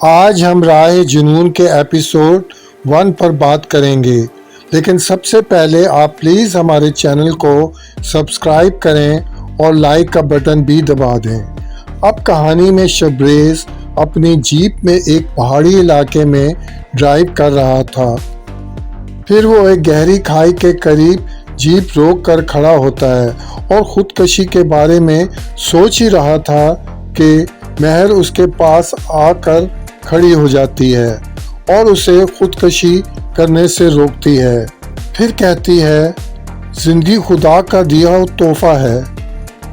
आज हम राह जुनून के एपिसोड 1 पर बात करेंगे, लेकिन सबसे पहले आप प्लीज़ हमारे चैनल को सब्सक्राइब करें और लाइक का बटन भी दबा दें। अब कहानी में शबरेज़ अपनी जीप में एक पहाड़ी इलाके में ड्राइव कर रहा था। फिर वो एक गहरी खाई के करीब जीप रोक कर खड़ा होता है और ख़ुदकशी के बारे में सोच ही रहा था कि महर उसके पास आकर खड़ी हो जाती है और उसे खुदकशी करने से रोकती है। फिर कहती है, जिंदगी खुदा का दिया हुआ तोहफा है,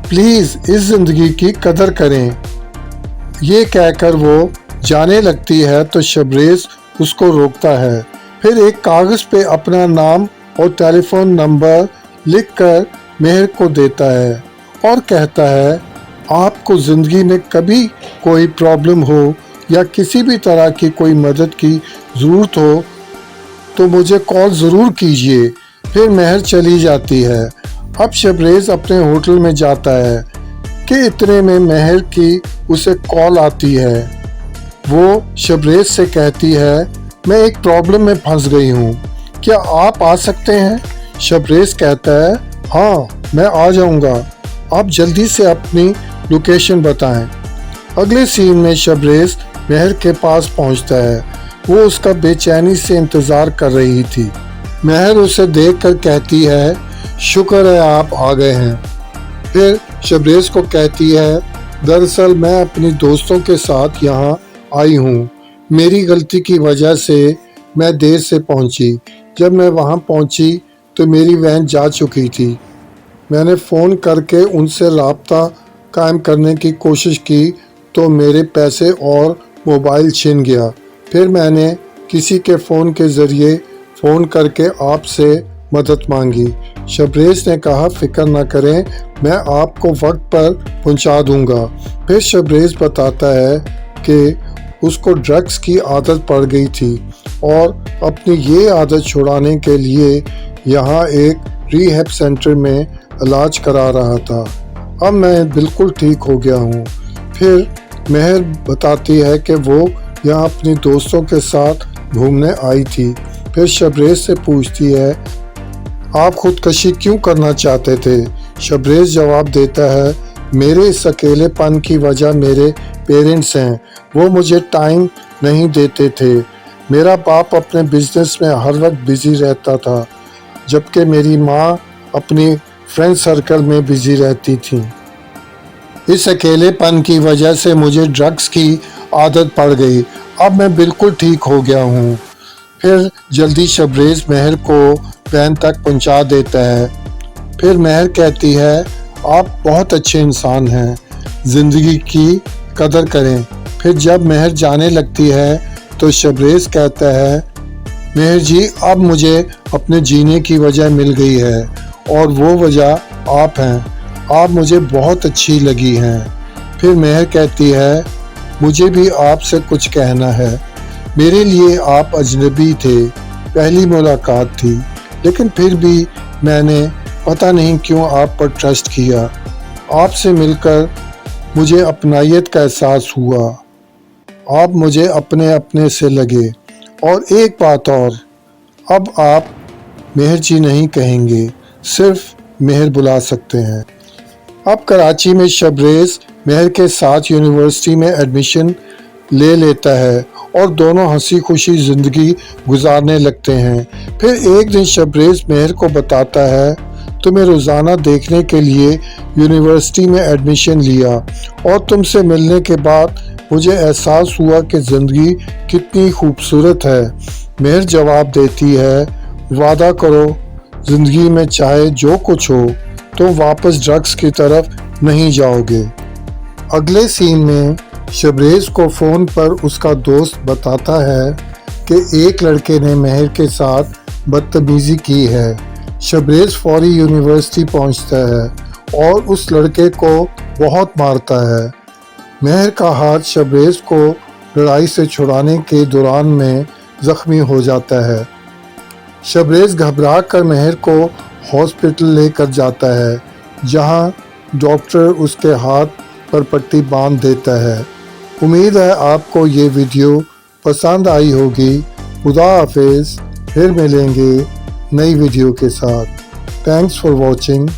प्लीज़ इस जिंदगी की कदर करें। ये कहकर वो जाने लगती है तो शबरेज़ उसको रोकता है। फिर एक कागज़ पे अपना नाम और टेलीफोन नंबर लिखकर महर को देता है और कहता है, आपको ज़िंदगी में कभी कोई प्रॉब्लम हो या किसी भी तरह की कोई मदद की ज़रूरत हो तो मुझे कॉल ज़रूर कीजिए। फिर महर चली जाती है। अब शबरेज़ अपने होटल में जाता है कि इतने में महर की उसे कॉल आती है। वो शबरेज़ से कहती है, मैं एक प्रॉब्लम में फंस गई हूँ, क्या आप आ सकते हैं? शबरेज़ कहता है, हाँ मैं आ जाऊँगा, आप जल्दी से अपनी लोकेशन बताएं। अगले सीन में शबरेज़ महर के पास पहुंचता है। वो उसका बेचैनी से इंतज़ार कर रही थी। महर उसे देखकर कहती है, शुक्र है आप आ गए हैं। फिर शबरेज़ को कहती है, दरअसल मैं अपने दोस्तों के साथ यहाँ आई हूँ, मेरी गलती की वजह से मैं देर से पहुँची। जब मैं वहाँ पहुँची तो मेरी वैन जा चुकी थी। मैंने फ़ोन करके उनसे राब्ता कायम करने की कोशिश की तो मेरे पैसे और मोबाइल छिन गया। फिर मैंने किसी के फ़ोन के ज़रिए फ़ोन करके आपसे मदद मांगी। शबरेज़ ने कहा, फ़िक्र न करें, मैं आपको वक्त पर पहुंचा दूंगा। फिर शबरेज़ बताता है कि उसको ड्रग्स की आदत पड़ गई थी और अपनी ये आदत छुड़ाने के लिए यहाँ एक रिहैब सेंटर में इलाज करा रहा था। अब मैं बिल्कुल ठीक हो गया हूँ। फिर महर बताती है कि वो यहाँ अपने दोस्तों के साथ घूमने आई थी। फिर शबरेज़ से पूछती है, आप खुदकशी क्यों करना चाहते थे? शबरेज़ जवाब देता है, मेरे इस अकेलेपन की वजह मेरे पेरेंट्स हैं, वो मुझे टाइम नहीं देते थे। मेरा बाप अपने बिजनेस में हर वक्त बिज़ी रहता था, जबकि मेरी माँ अपनी फ्रेंड सर्कल में बिज़ी रहती थी। इस अकेलेपन की वजह से मुझे ड्रग्स की आदत पड़ गई। अब मैं बिल्कुल ठीक हो गया हूँ। फिर जल्दी शबरेज़ महर को वैन तक पहुँचा देता है। फिर महर कहती है, आप बहुत अच्छे इंसान हैं, ज़िंदगी की कदर करें। फिर जब महर जाने लगती है तो शबरेज़ कहता है, महर जी अब मुझे अपने जीने की वजह मिल गई है और वो वजह आप हैं, आप मुझे बहुत अच्छी लगी हैं। फिर महर कहती है, मुझे भी आपसे कुछ कहना है। मेरे लिए आप अजनबी थे, पहली मुलाकात थी, लेकिन फिर भी मैंने पता नहीं क्यों आप पर ट्रस्ट किया। आपसे मिलकर मुझे अपनायत का एहसास हुआ, आप मुझे अपने अपने से लगे। और एक बात और, अब आप महर जी नहीं कहेंगे, सिर्फ महर बुला सकते हैं। अब कराची में शबरेज़ महर के साथ यूनिवर्सिटी में एडमिशन ले लेता है और दोनों हंसी खुशी ज़िंदगी गुजारने लगते हैं। फिर एक दिन शबरेज़ महर को बताता है, तुम्हें रोज़ाना देखने के लिए यूनिवर्सिटी में एडमिशन लिया और तुमसे मिलने के बाद मुझे एहसास हुआ कि ज़िंदगी कितनी खूबसूरत है। महर जवाब देती है, वादा करो ज़िंदगी में चाहे जो कुछ हो तो वापस ड्रग्स की तरफ नहीं जाओगे। अगले सीन में शबरेज़ को फ़ोन पर उसका दोस्त बताता है कि एक लड़के ने महर के साथ बदतमीज़ी की है। शबरेज़ फौरी यूनिवर्सिटी पहुंचता है और उस लड़के को बहुत मारता है। महर का हाथ शबरेज़ को लड़ाई से छुड़ाने के दौरान में ज़ख्मी हो जाता है। शबरेज़ घबरा कर महर को हॉस्पिटल लेकर जाता है, जहां डॉक्टर उसके हाथ पर पट्टी बांध देता है। उम्मीद है आपको ये वीडियो पसंद आई होगी। खुदा हाफिज़, फिर मिलेंगे नई वीडियो के साथ। Thanks for watching.